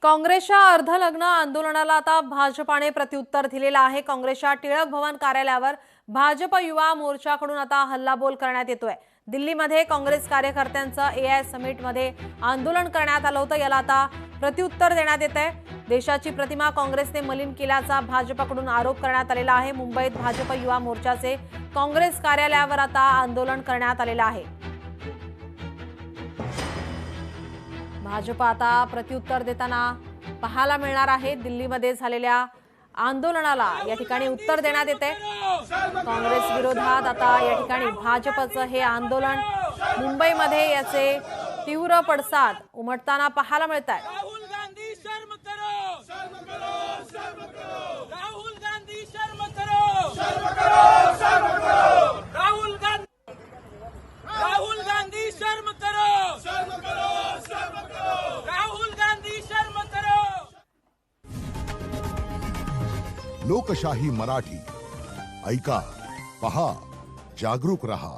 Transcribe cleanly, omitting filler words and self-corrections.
काँग्रेसच्या अर्धलग्न आंदोलनाला आता भाजपाने प्रत्युत्तर दिलेलं आहे। काँग्रेसच्या टिळक भवन कार्यालयावर भाजप युवा मोर्चाकडून आता हल्लाबोल करण्यात येतोय। दिल्लीमध्ये काँग्रेस कार्यकर्त्यांचं एआय समिटमध्ये आंदोलन करण्यात आलं होतं। याला आता प्रत्युत्तर देण्यात येतंय। देशाची प्रतिमा काँग्रेसने मलिन केल्याचा भाजपकडून आरोप करण्यात आलेला आहे। मुंबईत भाजप युवा मोर्चाचे काँग्रेस कार्यालयावर आता आंदोलन करण्यात आलेलं आहे। भाजप आता प्रत्युत्तर देताना पाहायला मिळणार आहे। दिल्लीमध्ये झालेल्या आंदोलनाला या ठिकाणी उत्तर देण्यात येते। काँग्रेस विरोधात आता या ठिकाणी भाजपचं हे आंदोलन मुंबईमध्ये याचे तीव्र पडसाद उमटताना पाहायला मिळतात। राहुल गांधी शर्म करो, शर्म करो, शर्म करो। राहुल गांधी शर्म करो, शर्म करो, शर्म करो। राहुल गांधी शर्म करो, शर्म करो, शर्म करो। राहुल गांधी शर्म करो। लोकशाही मराठी ऐका, पहा, जागरूक रहा।